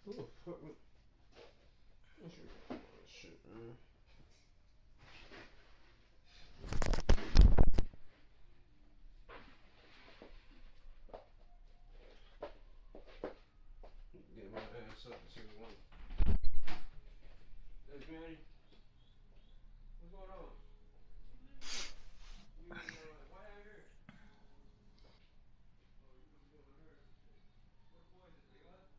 Who the fuck was... What's your shit, man? Get my ass up and see one. Hey, Granny. What's going on? You what happened here? Oh, you doing her? What the boys is they left?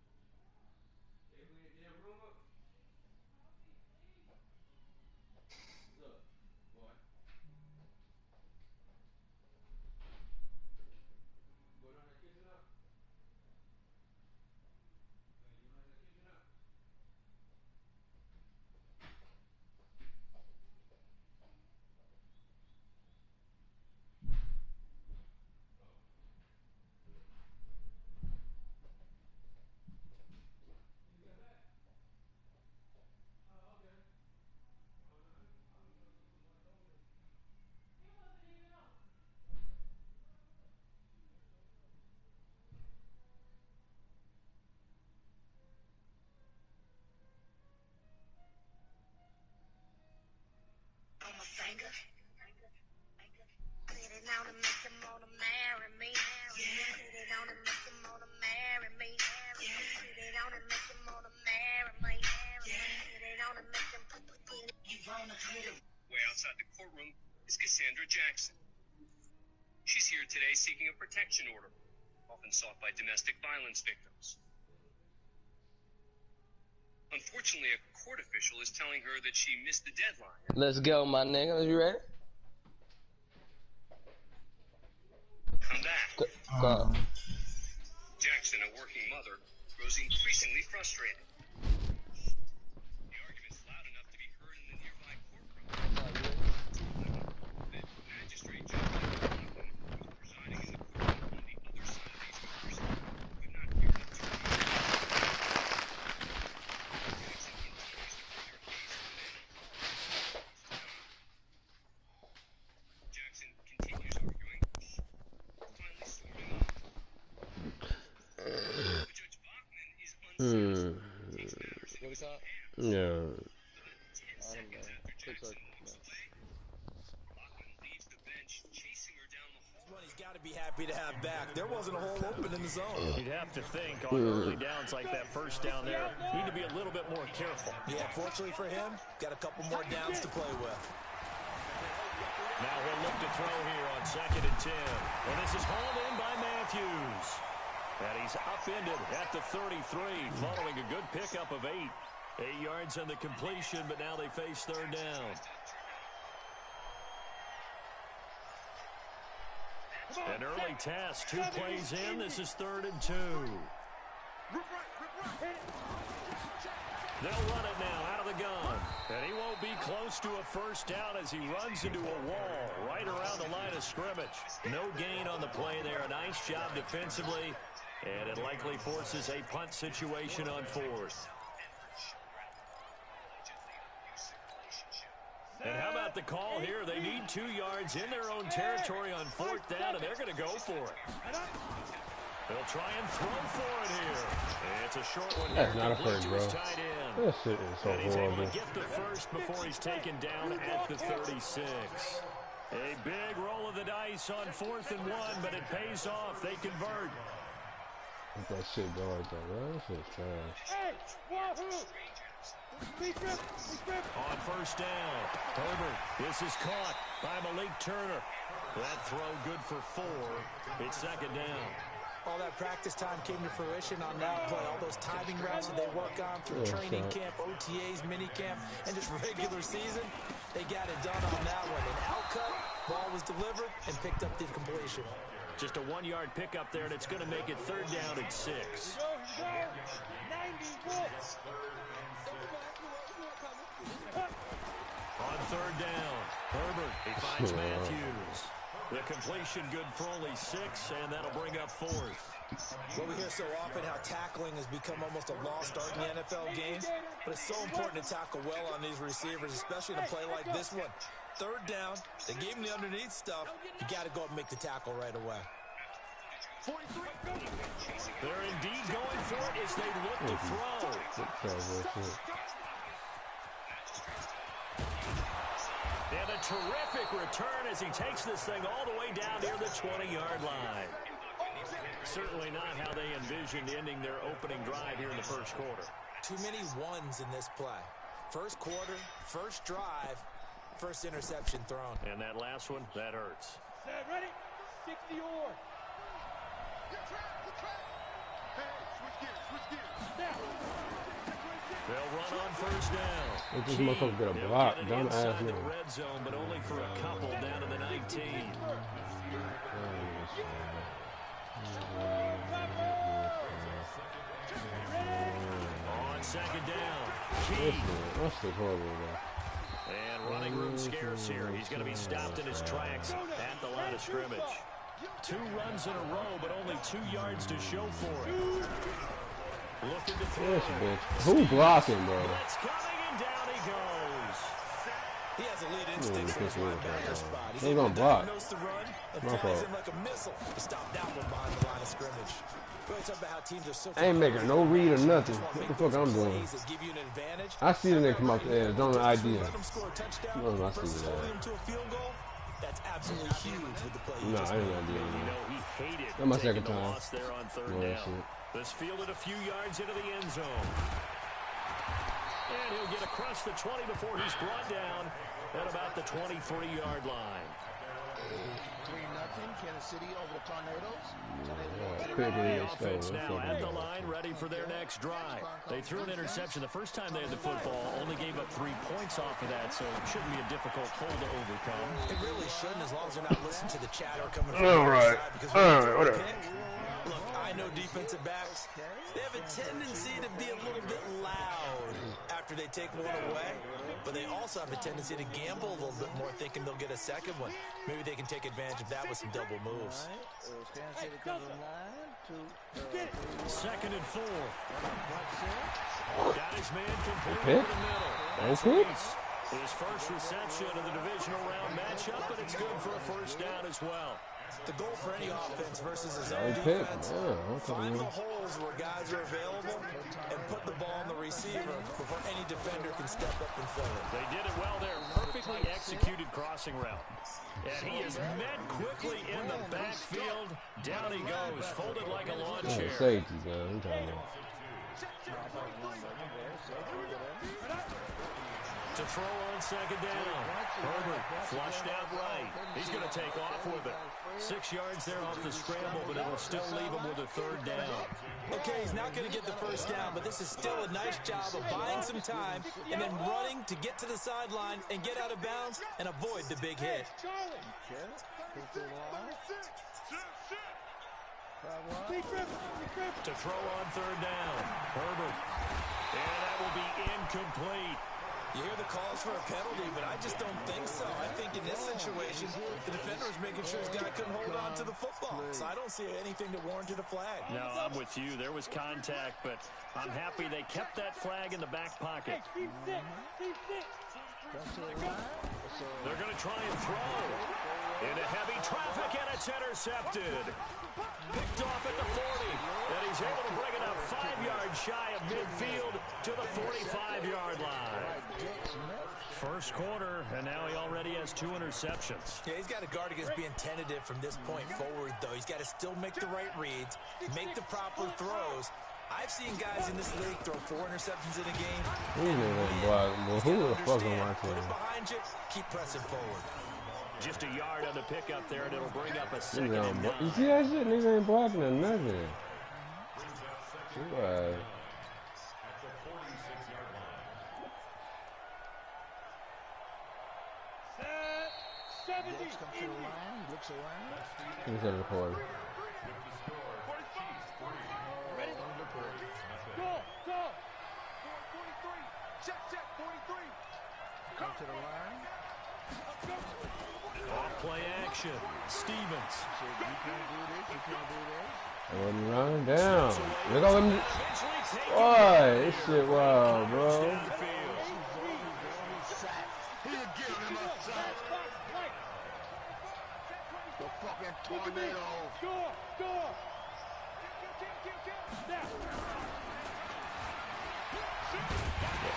They clean the damn room up? What's up, boy? Go down that kitchen up. Hey, you down that kitchen up? Oh. You got that? Oh, okay. Oh, no, I was gonna go to my phone. He wasn't even up. On my finger. Put it on and make him wanna marry me. Yeah. Put it on and make him wanna marry me. Yeah. Put it on and make him wanna marry me. Yeah. Put it on and make him put it. You wanna put it. Way outside the courtroom is Cassandra Jackson. She's here today seeking a protection order, often sought by domestic violence victims. Unfortunately, a court official is telling her that she missed the deadline. Let's go, my nigga. You ready? Come back. Go. Jackson, a working mother, grows increasingly frustrated. The argument's loud enough to be heard in the nearby courtroom. The magistrate judge who was presiding in the courtroom on the other side of these doors could not hear the two. Jackson continues to bring her case to the man. Jackson continues arguing, finally storming off. But Judge Bachman is uncertain. Takes matters into his own hands. Yeah. 10 seconds after Jackson walks away, Bachman leaves the bench, chasing her down the hall. He's got to be happy to have back. There wasn't a hole open in the zone. You'd have to think on early downs like that first down there, need to be a little bit more careful. Yeah, fortunately for him, got a couple more downs to play with. Now he'll look to throw here on 2nd and 10. And this is hauled in by Matthews. And he's upended at the 33 following a good pickup of 8. 8 yards on the completion, but now they face 3rd down. An early test, 2 plays in. This is 3rd and 2. They'll run it now out of the gun. And he won't be close to a first down as he runs into a wall right around the line of scrimmage. No gain on the play there. A nice job defensively. And it likely forces a punt situation on 4th. And how about the call here? They need 2 yards in their own territory on 4th down, and they're going to go for it. They'll try and throw for it here. It's a short one. That's not a first, bro. Tight end. That shit is so And he's horrible. able to get the first before he's taken down at the 36. A big roll of the dice on 4th and 1, but it pays off. They convert. Let that shit go like that, bro. That shit's trash. Hey, wahoo! On 1st down, Herbert. This is caught by Malik Turner. That throw good for 4. It's 2nd down. All that practice time came to fruition on that play. All those timing routes that they work on through training camp, OTAs, mini camp, and just regular season, they got it done on that one. An outcut, ball was delivered, and picked up the completion. Just a 1-yard pickup there, and it's going to make it 3rd down and 6. Go, 91. On 3rd down, Herbert, he finds Matthews. The completion good for only 6, and that'll bring up 4th. Well, we hear so often how tackling has become almost a lost art in the NFL game, but it's so important to tackle well on these receivers, especially in a play like this one. 3rd down, they gave him the underneath stuff. You got to go up and make the tackle right away. They're indeed going for it as they look to throw. And a terrific return as he takes this thing all the way down near the 20-yard line. Certainly not how they envisioned ending their opening drive here in the first quarter. Too many ones in this play. First quarter, first drive, first interception thrown. And that last one, that hurts. Set, ready? 60 or. They'll run on first down. This motherfucker got a block. They'll get it Dumb ass inside the nigga. red zone, but only for a couple down to the 19. On second down, Key. That's the horrible, bro. And running room scarce here. He's going to be stopped in his tracks at the line of scrimmage. 2 runs in a row, but only 2 yards to show for it. Looking to throw. This bitch. Who blocking, bro? It's coming, and down he goes. He has elite instincts in his linebacker spot. He's They able gonna to block. diagnose the run and My flies fault. in like a missile to stop that one behind the line of scrimmage. Really talk about how teams are so I ain't making no read or nothing. Just wanna What the make fuck I'm those doing? plays that give you an advantage. I see the nigga come up there. Don't know the idea. Let them score a touchdown No, I see versus that. holding them to a field goal. That's absolutely huge with the play you No, just I ain't made. gonna do You it. know, he hated That's my taking second the time. loss there on third No, down. shit. This fielded a few yards into the end zone. And he'll get across the 20 before he's brought down at about the 23-yard line. 3-0 Kansas City over the Tornadoes. The offense now at the line, ready for their next drive. They threw an interception the first time they had the football, only gave up 3 points off of that, so it shouldn't be a difficult hole to overcome. It really shouldn't, as long as they're not listening to the chatter coming from All the right. other side. Because All when right, they throw a whatever. pick, look, I know defensive backs, they have a tendency to be a little bit loud after they take one away, but they also have a tendency to gamble a little bit more, thinking they'll get a second one. Maybe they can take advantage of that with some double moves. Second and 4. Got his man complete Pick? over the middle. No That's pick? Reese. His first reception of the divisional round matchup, but it's good for a first down as well. The goal for any offense versus his No own pick? defense, Yeah, okay, find man. the holes where guys are available and put the ball on the receiver before any defender can step up and fill it. They did it well there. Perfectly executed crossing route. And he is met quickly in the backfield. Down he goes, folded like a lawn Yeah, chair. safety, man. I'm talking about. To throw on second down. Herbert flushed out right. He's going to take off with it. 6 yards there off the scramble, but it'll still leave him with a third down. Okay, he's not going to get the first down, but this is still a nice job of buying some time and then running to get to the sideline and get out of bounds and avoid the big hit. To throw on third down. Herbert. And that will be incomplete. You hear the calls for a penalty, but I just don't think so. I think in this situation, the defender was making sure his guy couldn't hold on to the football. So I don't see anything that warranted a flag. No, I'm with you. There was contact, but I'm happy they kept that flag in the back pocket. They're going to try and throw. Into heavy traffic, and it's intercepted. Picked off at the 40, and he's able to bring it up 5 yards shy of midfield to the 45-yard line. First quarter, and now he already has 2 interceptions. Yeah, he's got to guard against being tentative from this point forward, though. He's got to still make the right reads, make the proper throws. I've seen guys in this league throw 4 interceptions in a game. Who the block? Well, who the fuck on my Put team? it behind you, keep pressing forward. Just a yard on the pickup there, and it'll bring up a You second and 9. see that shit? Nigga ain't blocking or nothing. What? Looks around. He's at the corner. Come to the line. Off play action. Stevens. Said, you can't do this, you can't do this. Let him run down. Look at him. Boy, this shit wild, bro. The fucking tornado. Score!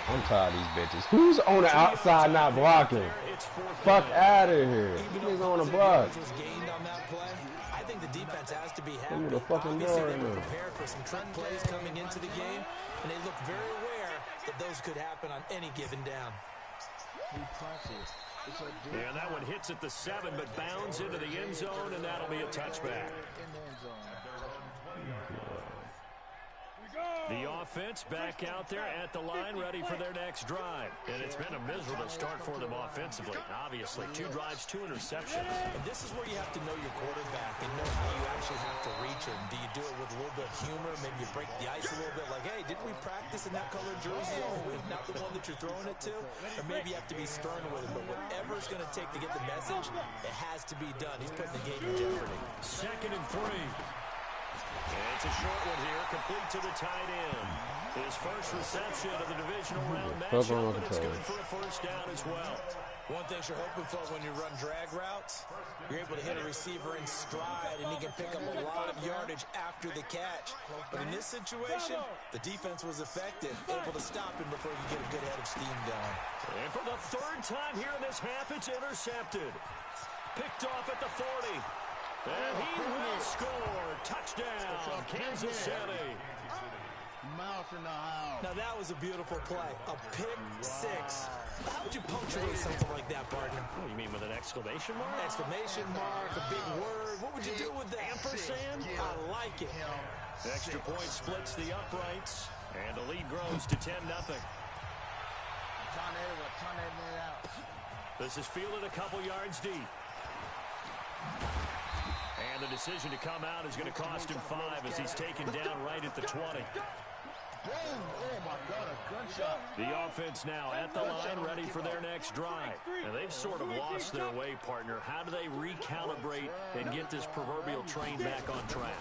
I'm tired of these bitches. Who's on the outside not blocking? Fuck out of here. Who's on the block? I think the defense has to be happy. Give me the fucking Obviously, ball they were right now. prepared for some trick plays coming into the game, and they look very aware that those could happen on any given down. Yeah, that one hits at the 7, but bounds into the end zone, and that'll be a touchback. The offense back out there at the line, ready for their next drive. And it's been a miserable start for them offensively. Obviously, 2 drives, 2 interceptions. And this is where you have to know your quarterback and know how you actually have to reach him. Do you do it with a little bit of humor? Maybe you break the ice a little bit like, hey, didn't we practice in that colored jersey all week? Not the one that you're throwing it to? Or maybe you have to be stern with him. But whatever it's going to take to get the message, it has to be done. He's putting the game in jeopardy. 2nd and 3. And it's a short one here, complete to the tight end. His first reception of the divisional round matchup, and it's good for a first down as well. One thing you're hoping for when you run drag routes, you're able to hit a receiver in stride, and he can pick up a lot of yardage after the catch. But in this situation, the defense was effective, able to stop him before you get a good head of steam going. And for the 3rd time here in this half, it's intercepted. Picked off at the 40. And he will score. Touchdown, Kansas City. Mouse in the house. Now that was a beautiful play. A pick 6. How would you punctuate something like that, partner? What do you mean, with an exclamation mark? Exclamation mark, a big word. What would you do with that? Ampersand? I like it. Extra point splits the uprights, and the lead grows to 10-0. This is fielded a couple yards deep. And the decision to come out is going to cost him 5 as he's taken down right at the 20. The offense now at the line, ready for their next drive. And they've sort of lost their way, partner. How do they recalibrate and get this proverbial train back on track?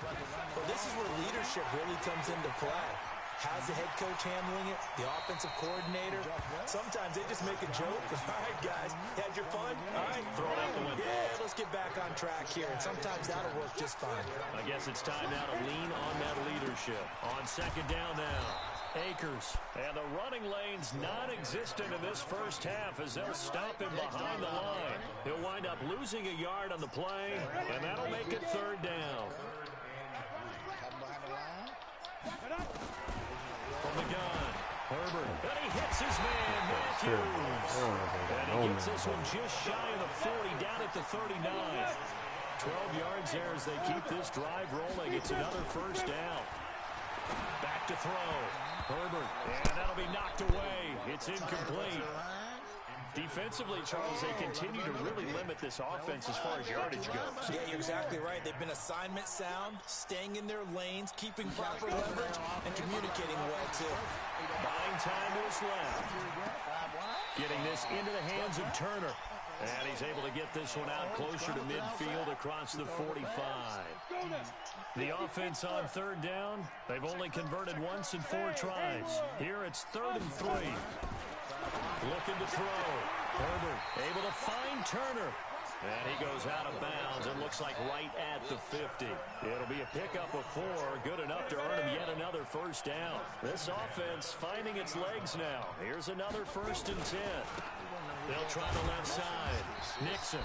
Well, this is where leadership really comes into play. How's the head coach handling it? The offensive coordinator? Sometimes they just make a joke. All right, guys, had your fun? All right, throw it out the window. Yeah, let's get back on track here. And sometimes that'll work just fine. I guess it's time now to lean on that leadership. On 2nd down now, Akers. And the running lane's non-existent in this first half as they'll stop him behind the line. He'll wind up losing a yard on the play, and that'll make it 3rd down. From the gun, Herbert. And he hits his man, Matthews. And he gets this one just shy of the 40, down at the 39. 12 yards there as they keep this drive rolling. It's another first down. Back to throw. Herbert. And that'll be knocked away. It's incomplete. Defensively, Charles, they continue to really limit this offense as far as yardage goes. Yeah, you're exactly right. They've been assignment sound, staying in their lanes, keeping proper leverage, and communicating well, too. Buying time to his left. Getting this into the hands of Turner. And he's able to get this one out closer to midfield across the 45. The offense on 3rd down, they've only converted once in 4 tries. Here it's 3rd and 3. Looking to throw. Herbert able to find Turner. And he goes out of bounds and looks like right at the 50. It'll be a pickup of 4, good enough to earn him yet another first down. This offense finding its legs now. Here's another 1st and 10. They'll try the left side. Nixon.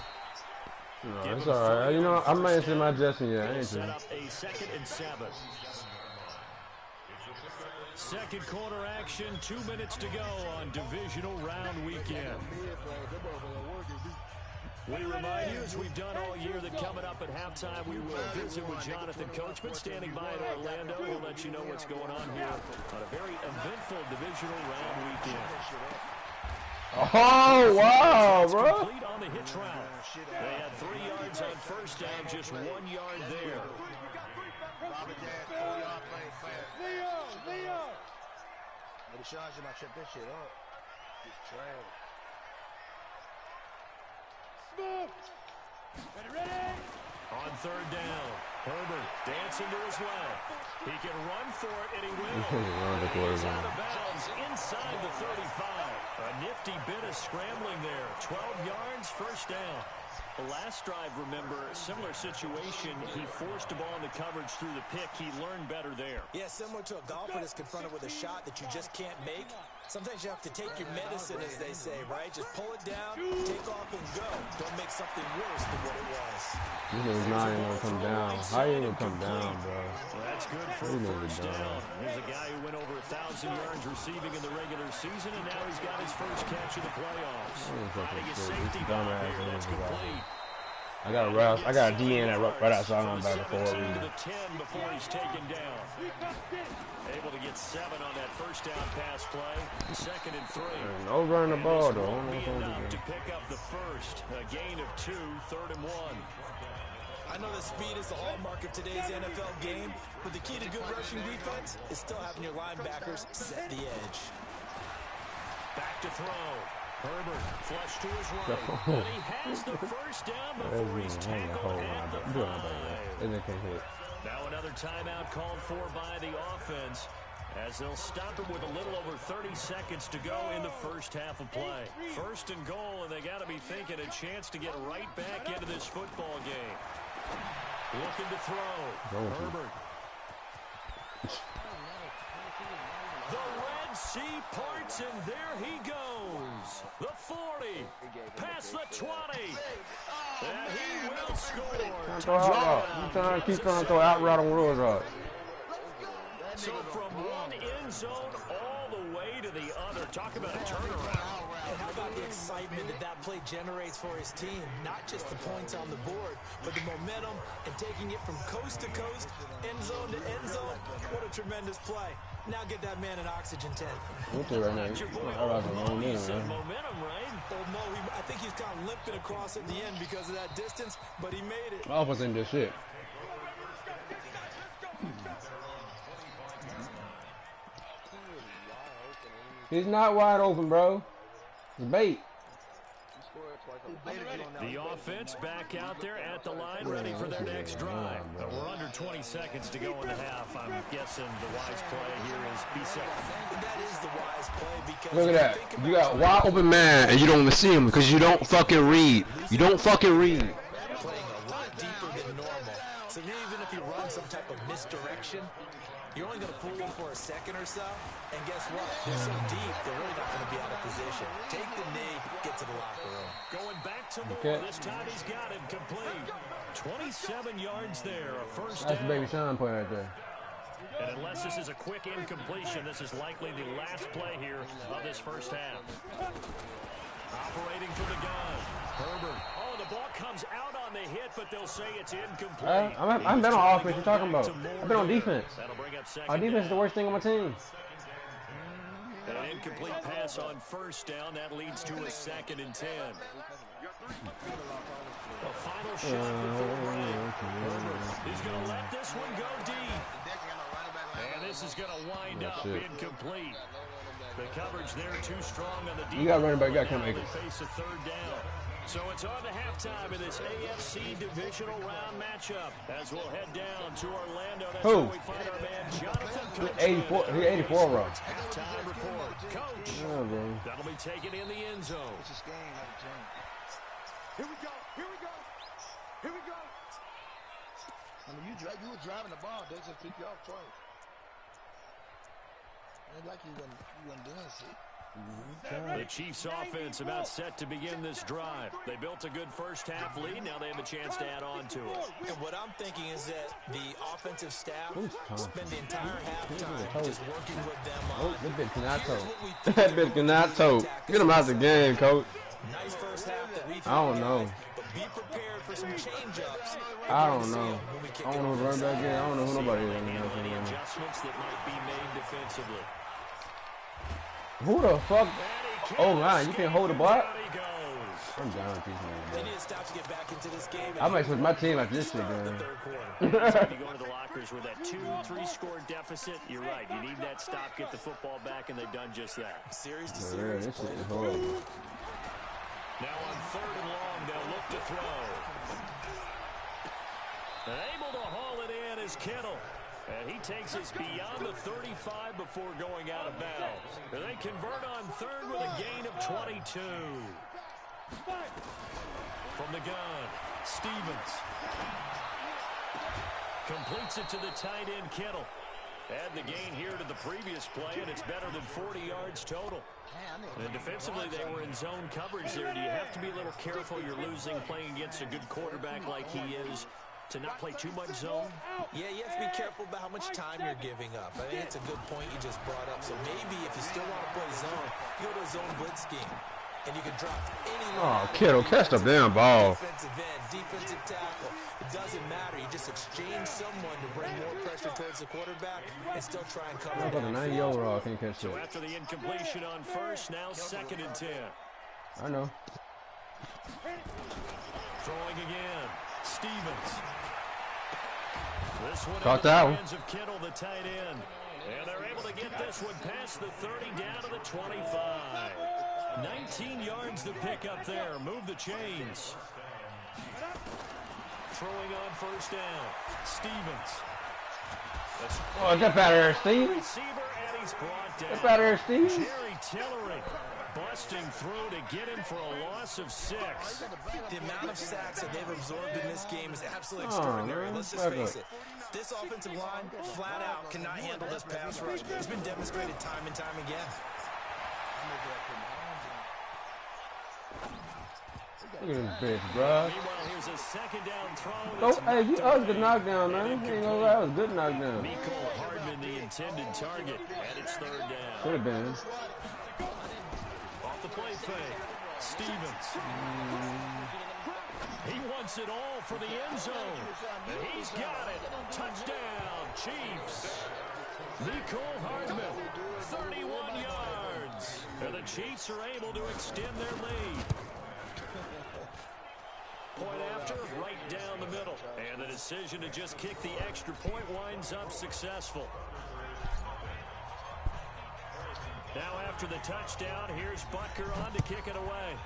No, it's all right. You know, I might see my Justin yet. I ain't set up a 2nd and 7. Second quarter action, 2 minutes to go on divisional round weekend. We remind you, as we've done all year, that coming up at halftime, we will visit with Jonathan Coachman, standing by in Orlando. He'll let you know what's going on here on a very eventful divisional round weekend. Oh, wow, bro. Complete on the hitch route. They had 3 yards on first down, just 1 yard there. Leo! Maybe Sean should not check this shit up. He's trash. Ready? On 3rd down, Herbert dancing to his left. He can run for it, and he will. He's out of bounds inside the 35. A nifty bit of scrambling there. 12 yards, first down. Last drive, remember, similar situation. He forced the ball into coverage through the pick. He learned better there. Yeah, similar to a golfer that's confronted with a shot that you just can't make. Sometimes you have to take your medicine, as they say, right? Just pull it down, take off, and go. Don't make something worse than what it was. This nigga's not even gonna come down. How you gonna come down, bro? Well, that's good for a first down. Here's a guy who went over 1,000 yards receiving in the regular season, and now he's got his first catch in the playoffs. Finding his safety valve here. That's complete. I got a DN right outside on back and forth. To the 10 before he's taken down. Able to get 7 on that first down pass play. 2nd and 3. No running the ball though. Won't be enough to pick up the first. A gain of 2, 3rd and 1. I know that speed is the hallmark of today's NFL game, but the key to good rushing defense is still having your linebackers set the edge. Back to throw. Herbert flush to his right. And he has the first down before he's tackled at the 5. Now another timeout called for by the offense, as they'll stop him with a little over 30 seconds to go in the first half of play. 1st and goal, and they got to be thinking a chance to get right back into this football game. Looking to throw. Herbert. The Red Sea parts, and there he goes. The 40, past the 20, and he will score. Keep trying to throw out route on Rules Rock. So from one end zone all the way to the other. Talk about a turnaround. And how about the excitement that play generates for his team? Not just the points on the board, but the momentum and taking it from coast to coast, end zone to end zone. What a tremendous play. Now get that man an oxygen tent. What's it right now? Momentum, right? Oh, Mo, I think he's kind of limping across at the end because of that distance, but he made it. Offense ain't this shit. He's not wide open, bro. It's bait. The offense back out there at the line, ready for their next drive. We're under 20 seconds to go in the half. I'm guessing the wise play here is be safe. That is the wise play because look at that. You got wide open man and you don't even see him because you don't fucking read. You don't fucking read. Playing a lot deeper than normal. So even if you run some type of misdirection, you're only going to fool them for a second or so, and guess what? They're so deep, they're really not going to be out of position. Take the knee, get to the locker room. Going back to Moore. This time he's got it complete. 27 yards there, a first down. That's Baby Sean point right there. And unless this is a quick incompletion, this is likely the last play here of this first half. Operating from the gun. Herbert. Oh, the ball comes out on the hit, but they'll say it's incomplete. I've been on offense. You're talking about. I've been on defense. That'll bring up second Our defense is the worst thing on my team. And an incomplete pass on first down. That leads to a 2nd and 10. A final shot before Herbert. He's going to let this one go deep. And this is going to wind up incomplete. The coverage there too strong on the defense. You got running back, you got to make it. Face a 3rd down. So it's on to halftime in this AFC divisional round matchup as we'll head down to Orlando. That's where we find our man Jonathan Coach. 84, he's 84 bro. Halftime report. Coach. Yeah, bro. That'll be taken in the end zone. Here we go. Here we go. Here we go. I mean, you were driving the ball. They just pick you off twice. Ain't like you wouldn't dance it. The Chiefs offense about set to begin this drive. They built a good first half lead. Now they have a chance to add on to it. And what I'm thinking is that the offensive staff spend the entire halftime just working with them on. That bitch cannot tote. That bitch cannot tote. Get him out the game, coach. Nice first half that we've I don't know. But be prepared for some change-ups. I don't know. I don't know who run back in. I don't know who nobody is. Any adjustments that might be made defensively. Who the fuck? Oh, man, you can't hold the block? I'm down with these They niggas, need to stop to get back into this game. I might switch my team after this shit, man. You go into the lockers with that 2-3 score deficit. You're right. You need that stop, get the football back, and they've done just that. Series to Yeah, series. this shit is horrible. Now on 3rd and long, they'll look to throw. And able to haul it in is Kittle. And he takes us beyond the 35 before going out of bounds. And they convert on 3rd with a gain of 22. From the gun, Stevens. Completes it to the tight end, Kittle. Add the gain here to the previous play, and it's better than 40 yards total. And defensively, they were in zone coverage there. Do you have to be a little careful? You're losing playing against a good quarterback like he is to not play too much zone? Yeah, you have to be careful about how much time you're giving up. I think it's a good point you just brought up. So maybe if you still want to play zone, you go to a zone blitz scheme. And you can drop anyone. Oh, Kittle, catch the damn ball. Defensive end, defensive tackle. It doesn't matter. You just exchange someone to bring more pressure towards the quarterback and still try and cover. How about a 90-yard roll? Can't catch So it. after the incompletion on first, now 2nd and 10. I know. Throwing again. Stevens. This one Caught into that the one. hands of Kittle, the tight end. And they're able to get this one past the 30 down to the 25. 19 yards to pick up there. Move the chains. Throwing on first down. Stevens. Oh, get out of here, Steve. Receiver, and he's brought down. Get out of here, Steve. Jerry Tillery busting through to get him for a loss of 6. The amount of sacks that they've absorbed in this game is absolutely extraordinary. Man. Let's just face it. This offensive line, flat out, cannot handle this pass rush. It's been demonstrated time and time again. Look at this bitch, bro. Meanwhile, here's a 2nd down throw. Oh, hey, that was a good knockdown, man. Ain't gonna lie, that was a good knockdown. Mecole Hardman, the intended target, and it's 3rd down. Could have been. Off the play fake, Stevens. He wants it all for the end zone. And he's got it. Touchdown, Chiefs. Mecole Hardman, 31 yards. And the Chiefs are able to extend their lead. Point after, right down the middle. And the decision to just kick the extra point winds up successful. Now after the touchdown, here's Butker on to kick it away.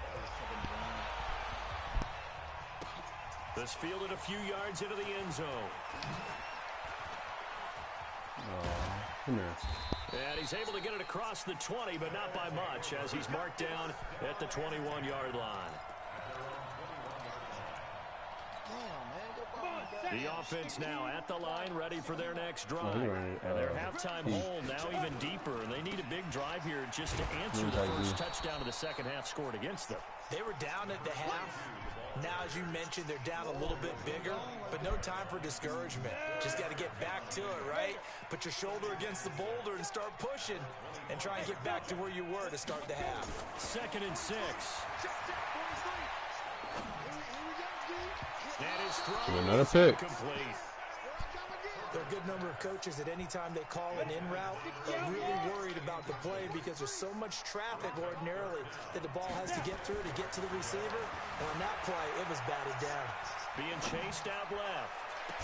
This fielded a few yards into the end zone. Come here. And he's able to get it across the 20, but not by much, as he's marked down at the 21-yard line. The offense now at the line, ready for their next drive. And their halftime hole now even deeper, and they need a big drive here just to answer the first touchdown of the second half scored against them. They were down at the half. Now, as you mentioned, they're down a little bit bigger, but no time for discouragement. Just got to get back to it, right? Put your shoulder against the boulder and start pushing and try and get back to where you were to start the half. 2nd and 6. And his throw Another pick. complete. There are a good number of coaches that any time they call an in route are really worried about the play because there's so much traffic ordinarily that the ball has to get through to get to the receiver. And on that play, it was batted down. Being chased out left.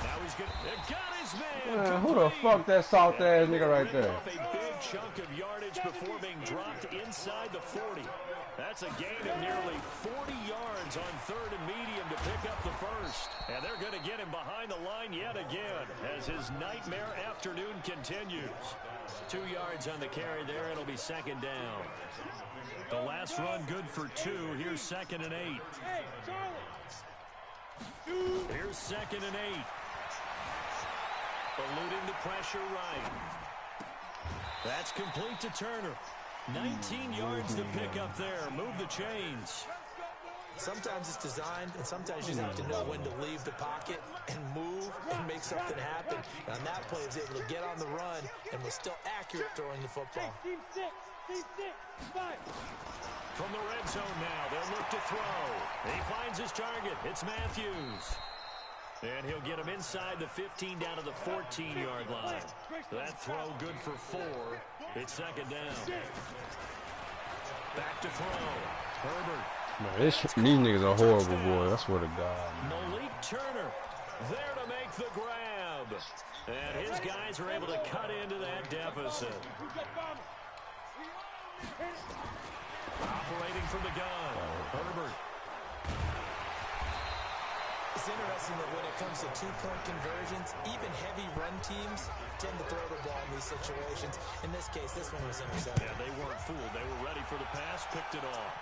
Now he's going to got his man. Man, who the fuck that soft ass nigga right there? Off a big chunk of yardage before being dropped inside the 40. That's a gain of nearly 40 yards on 3rd and medium to pick up the first. And they're going to get him behind the line yet again as his nightmare afternoon continues. 2 yards on the carry there. It'll be 2nd down. The last run good for 2. Here's 2nd and 8. Here's 2nd and 8. Eluding the pressure right. That's complete to Turner. 19 yards to pick up there. Move the chains. Sometimes it's designed, and sometimes you just have to know when to leave the pocket and move and make something happen. And on that play, he was able to get on the run and was still accurate throwing the football. From the red zone now, they'll look to throw. He finds his target. It's Matthews. And he'll get him inside the 15 down to the 14-yard line. That throw good for 4. It's 2nd down. Back to throw. Herbert. Man, these niggas are horrible, boy. I swear to God. Malik Turner there to make the grab. And his guys are able to cut into that deficit. Operating from the gun. Herbert. It's interesting that when it comes to two-point conversions, even heavy run teams tend to throw the ball in these situations. In this case, this one was intercepted. Yeah, they weren't fooled. They were ready for the pass, picked it off.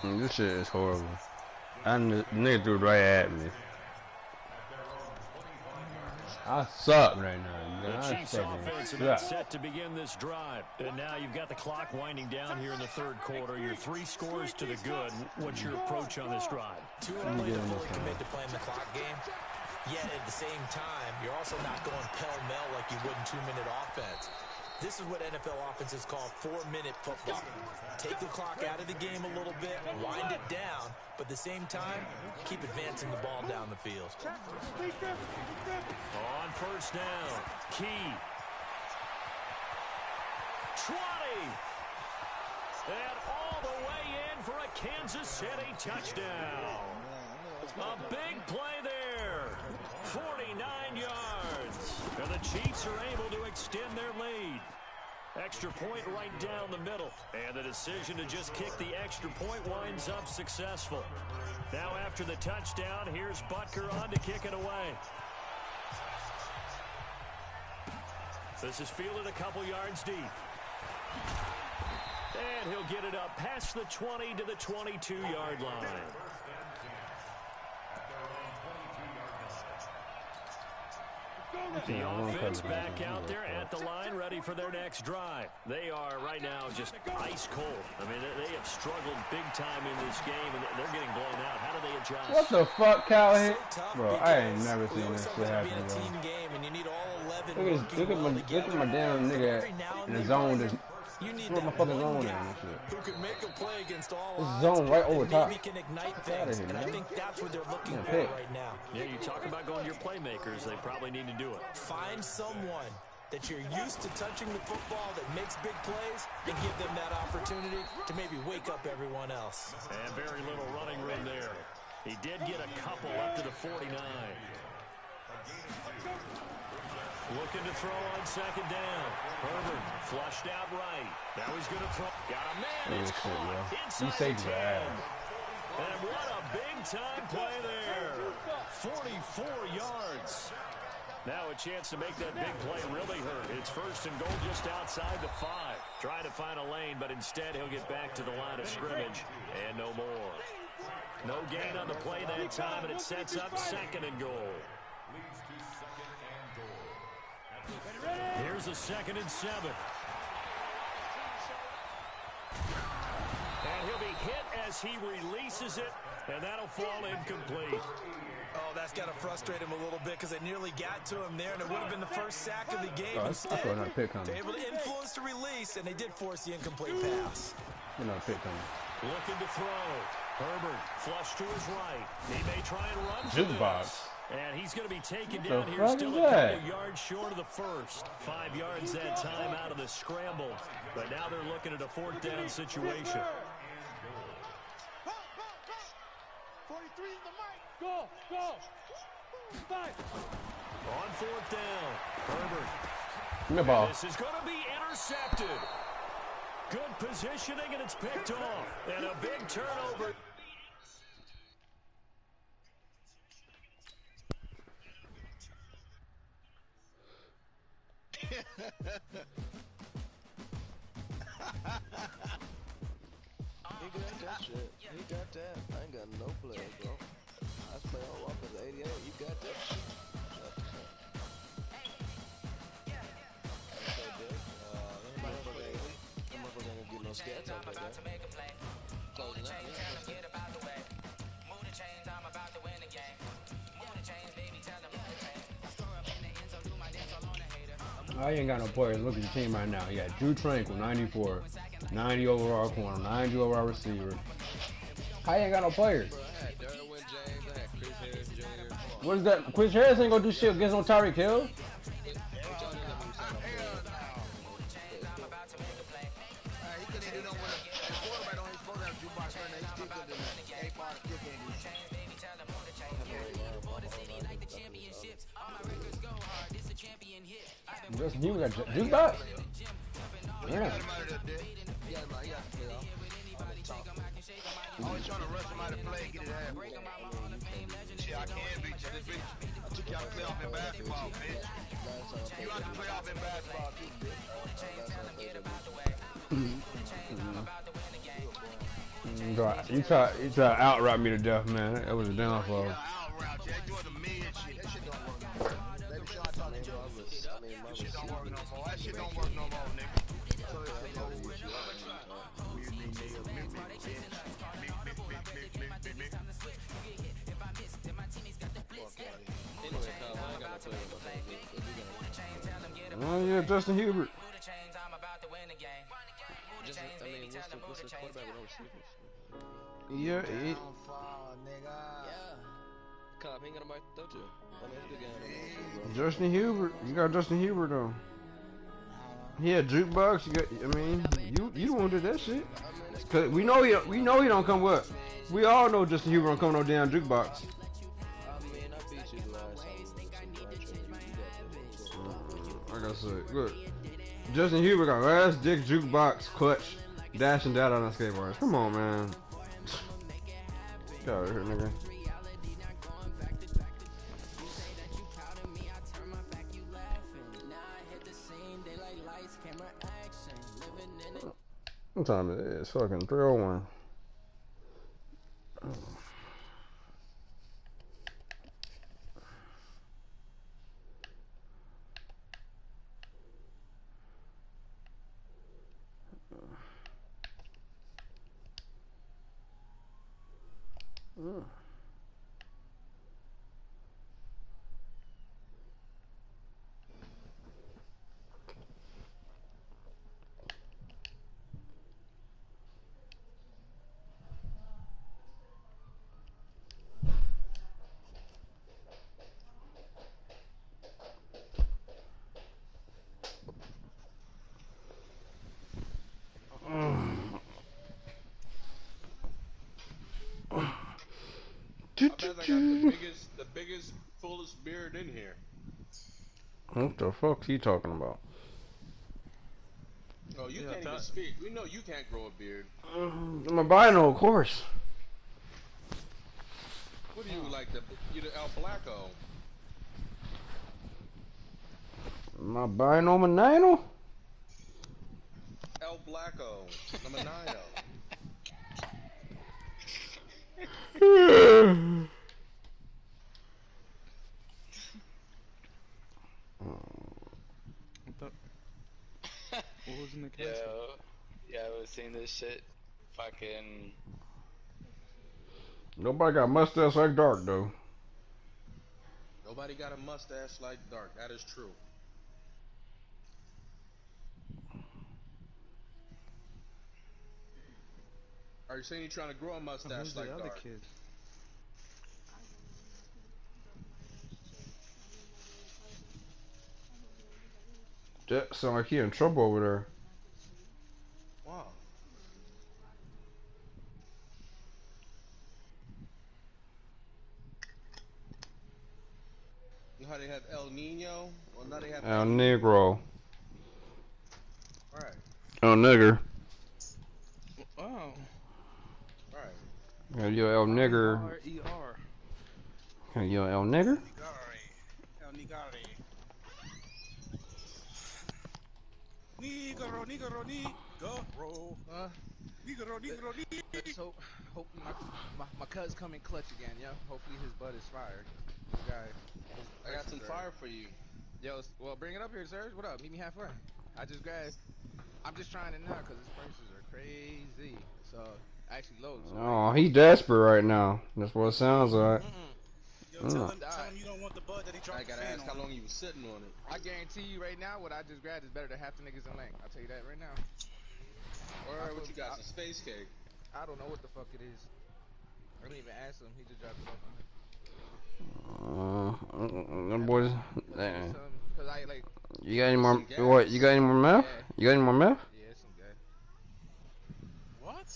This shit is horrible. And the nigga threw it right at me. I suck right now. The Chiefs offense about set to begin this drive. And now you've got the clock winding down here in the third quarter. You're 3 scores to the good. What's your approach on this drive? Too early to fully commit to playing the clock game. Yet at the same time, you're also not going pell-mell like you would in 2-minute offense. This is what NFL offenses call 4-minute football. Take the clock out of the game a little bit, wind it down, but at the same time, keep advancing the ball down the field. On first down, Key. 20. And all the way in for a Kansas City touchdown. A big play there. 49 yards. And the Chiefs are able to extend their lead. Extra point right down the middle. And the decision to just kick the extra point winds up successful. Now after the touchdown, here's Butker on to kick it away. This is fielded a couple yards deep. And he'll get it up past the 20 to the 22-yard line. The offense back out there at the line, ready for their next drive. They are right now just ice cold. I mean, they have struggled big time in this game, and they're getting blown out. How do they adjust? What the fuck, Cal? Bro, I ain't never seen this shit happen, bro. Look at my damn nigga in the zone. Where my fucking zone at and shit. Who can make a play against all this zone right over top. Maybe can ignite things, and I think that's what they're looking for right now. Yeah, you talk about going to your playmakers. They probably need to do it. Find someone that you're used to touching the football that makes big plays and give them that opportunity to maybe wake up everyone else. And very little running room there. He did get a couple up to the 49. Looking to throw on second down. Herbert flushed out right. Now he's going to throw. Got a man. It's caught inside the 10. And what a big-time play there. 44 yards. Now a chance to make that big play really hurt. It's first and goal just outside the 5. Trying to find a lane, but instead he'll get back to the line of scrimmage. And no more. No gain on the play that time, and it sets up second and goal. Here's a 2nd and 7. And he'll be hit as he releases it, and that'll fall incomplete. Oh, that's got to frustrate him a little bit because they nearly got to him there, and it would have been the first sack of the game. Instead, they're able to influence the release, and they did force the incomplete pass. Looking to throw. Herbert flush to his right. He may try and run. Jukebox. And he's going to be taken down here still a couple yards short of the first. 5 yards that time out of the scramble. But now they're looking at a 4th down situation. 43 in the mic. Go. 5. On 4th down. Herbert. The ball. This is going to be intercepted. Good positioning, and it's picked off. And a big turnover. He got that shit. He got that. I ain't got no players, bro. I play all up as 88. You got that shit. No scats over there. Closing out, I ain't got no players. Look at the team right now. You got Drew Tranquil, 94, 90 overall corner, 90 overall receiver. I ain't got no players. What is that? Chris Harris ain't gonna do shit against no Tyreek Hill. You got jukebox? Yeah. Always trying to rush somebody to play and get it out. Shit, I can beat you. This bitch. I took you out to play off in basketball, bitch. You out to play off in basketball, too, bitch. You try to out rap me to death, man. That was a downfall. Yeah, out route. They doing the mid shit. That shit don't work no more. Baby Sean talking to you. That shit don't work no more. That shit don't work no more, nigga. So it's Oh yeah, Justin Hubert. What's the quarterback with no receivers? Yeah, Cobb ain't got nobody to throw to. I mean, it's a good game. Justin Hubert. You got Justin Hubert though. He had jukebox. You got. I mean, you the one who did that shit. Cause we know he don't come what. We all know Justin Hubert don't come no damn jukebox. I mean, I beat you last time. Like I said, look. Justin Hubert got last dick jukebox clutch dashing down on a skateboard. Come on, man. Get out of here, nigga. What time it is? It's fucking 3:01. I bet I got the biggest, fullest beard in here. What the fuck he talking about? Oh, you can't even speak. We know you can't grow a beard. I'm albino, of course. What are you like? You the El Blacko? My albino manino? El Blacko, the Manino. What was in the case? Yeah, I was seeing this shit. Fucking. Nobody got mustache like Dark though. Nobody got a mustache like Dark. That is true. Are you saying you're trying to grow a mustache like other Dark? kid? That sound like he in trouble over there. Wow. You know how they have El Nino? Well, now they have El Negro. Right. El Nigger. Oh. Right. Yeah, you El Nigger. R-E-R. Yeah, you El Nigger? El Nigari. Nigaro, Nigaro, Nigaro. Nigaro. Let's hope my cuz come in clutch again, yo. Hopefully his butt is fired. I got some fire for you. Yo, well, bring it up here, Serge. What up? Meet me halfway. I'm just trying it now because his prices are crazy. So, actually loads. Oh, he desperate right now. That's what it sounds like. Yo, tell him you don't want the bud that he dropped. I gotta ask how long you was sitting on it. I guarantee you right now, what I just grabbed is better than half the niggas in lane. I'll tell you that right now. Or what you got? Some space cake. I don't know what the fuck it is. I didn't even ask him. He just dropped it off on me. Them boys. Damn. Cause I like. You got any more? What? You got any more meth? Yeah. You got any more meth? Yeah, some guy. What?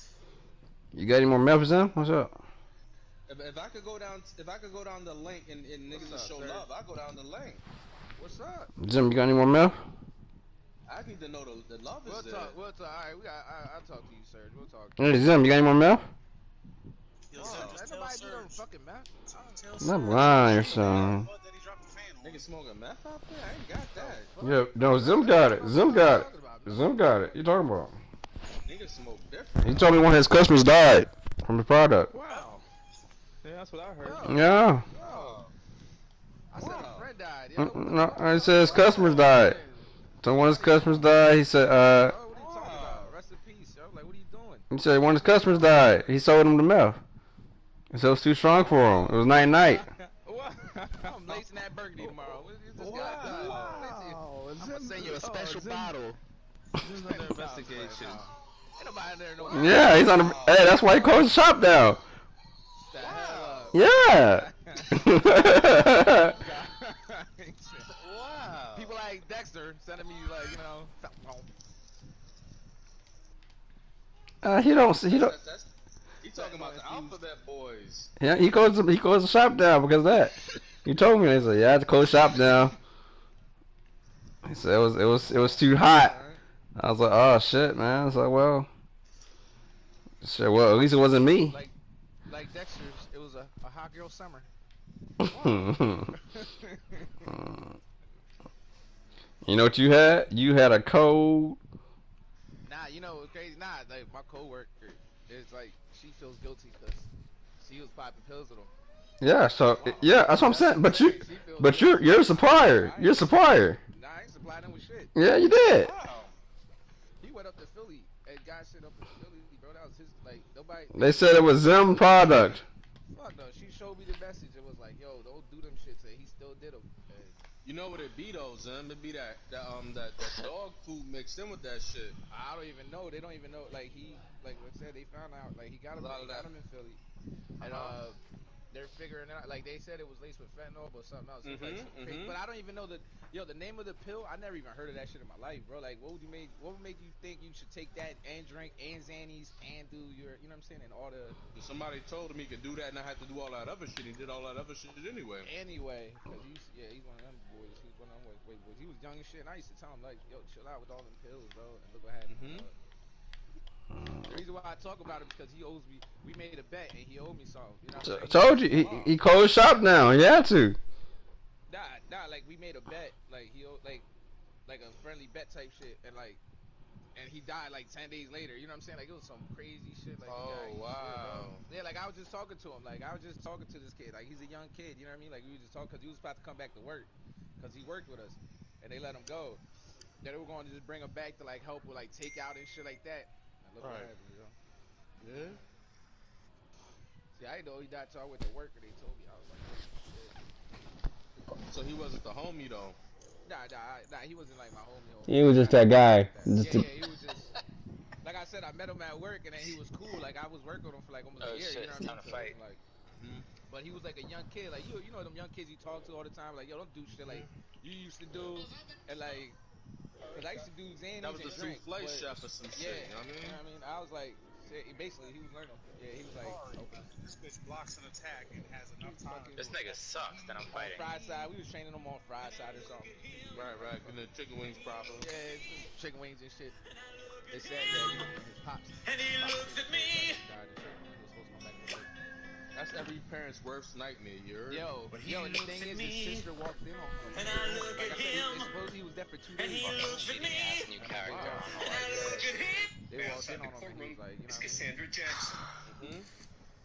You got any more meth, Zim? What's up? If I could go down the link and niggas will show love, I go down the link. What's up? Zim, you got any more meth? I need to know the love is there. We'll talk. Alright, I'll talk to you, Serge. We'll talk. Hey, Zim, you got any more meth? Ain't nobody do no fucking meth. Not lying or something. Niggas smoking meth out there? I ain't got that. Yeah, no, Zim got it. Zim got it. Zim got it. You talking about? Niggas smoke different. He told me one of his customers died. from the product. Wow. Yeah, that's what I heard. Yeah. Oh. I said a friend died. Yo, what the No, fuck? I said his customers died. So one of his customers died. He said, Bro, what are you talking about? Rest in peace, yo. Like, what are you doing? he said one of his customers died. He sold him the meth. So it was too strong for him. It was night. I'm lacing that burgundy tomorrow. What is this guy? Wow. I'm gonna send you a special bottle. Just under investigation. Ain't nobody there no Yeah, he's on the. Hey, that's why he closed the shop down. Wow. Yeah. Wow. People like Dexter sending me like, you know. He don't. He talking about the Alphabet Boys. Yeah, he closed the shop down because of that. He told me. He said, "Yeah, I had to close the shop down." He said it was too hot. I was like, "Oh shit, man." I was like, "Well, shit. Well, at least it wasn't me." Like Dexter's, it was a hot girl summer. You know what you had? You had a cold. Nah, you know what's crazy? Nah, like my coworker is like she feels guilty because she was popping pills with him. Yeah, so yeah, that's what I'm saying. But you're a supplier. You're a supplier. Nah, I ain't supplying them with shit. Yeah, you did. Wow. He went up to Philly and got shit up in Philly, bro. That was his like nobody. They said it was Zim product. Fuck no, she showed me the message. It was like, yo, don't do them shit. He still did them. And you know what it be though, Zim? It be that dog food mixed in with that shit. I don't even know. They don't even know. Like he, like what said, they found out. Like he got him in Philly, and they're figuring it out. Like they said it was laced with fentanyl, but something else. But I don't even know the name of the pill. I never even heard of that shit in my life, bro. Like what would make you think you should take that and drink and Xannies and do your, you know what I'm saying, and all the. Somebody told him he could do that and not have to do all that other shit. He did all that other shit anyway. Because he's one of them boys. He's one of them white boys. He was young as shit, and I used to tell him like, yo, chill out with all them pills, bro. And look what happened. The reason why I talk about it because he owes me. We made a bet and he owed me something. You know what I'm Told you he closed shop down. He had to. Nah. Like we made a bet. Like he owed like a friendly bet type shit, and he died like 10 days later. You know what I'm saying? Like it was some crazy shit. Like wow. Shit, yeah, like I was just talking to him. Like I was just talking to this kid. Like he's a young kid. You know what I mean? Like we were just talking because he was about to come back to work because he worked with us, and they let him go. Then they were going to just bring him back to like help with like takeout and shit like that. Look what happened, you know? Yeah. See, I didn't know he died till I went to work and they told me. I was like, shit. So he wasn't the homie though. Nah, he wasn't like my homie. He was just that guy. Yeah, he was just. Like I said, I met him at work and then he was cool. Like I was working with him for like almost a year. Shit, You know it's what I time mean? to fight. But he was like a young kid. Like you know them young kids you talk to all the time. Like yo, don't do shit like you used to do. And like, cause I used to do Xannies that was and the drink. souffle chef or some shit. You know what I mean? You know what I mean? I was like, basically he was learning. Yeah, he was like, this bitch blocks an attack and has enough time. This nigga sucks that I'm fighting. Fried side, we was training him on fried side or something. Right. And the chicken wings proper. Yeah, chicken wings and shit. They said that his pops. And he looked at me. Died and shit. He was supposed to come back to work. That's every parent's worst nightmare, you heard? Yo, and the thing is, his sister walked in on him. And I look at him. Supposedly he was there for 2 days. And he looks at me. New character. And I look at him. They walked in on him and he was like, you know what I mean? Cassandra Jackson.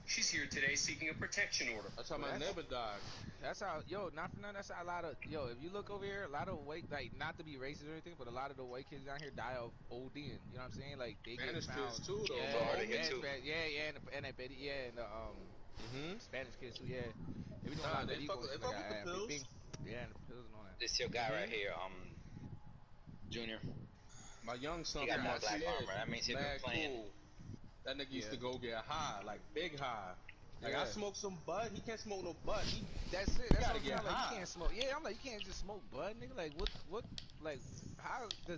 She's here today seeking a protection order. That's how my neighbor died. That's how, not for nothing, that's how a lot of, if you look over here, a lot of white, like, not to be racist or anything, but a lot of the white kids down here die of ODing. You know what I'm saying? Like, they Spanish get found. kids too, though. Spanish kids too, yeah. They fuck with the pills. Yeah, and the pills and all that. This your guy right here, Junior. My young son got that black armor. That means he's been playing. Cool. That nigga used to go get high, like big high. Like I smoke some bud, he can't smoke no bud. That's it. That's gotta what I'm get saying. Like high. you can't smoke. Yeah, I'm like you can't just smoke bud, nigga. Like what? Like how does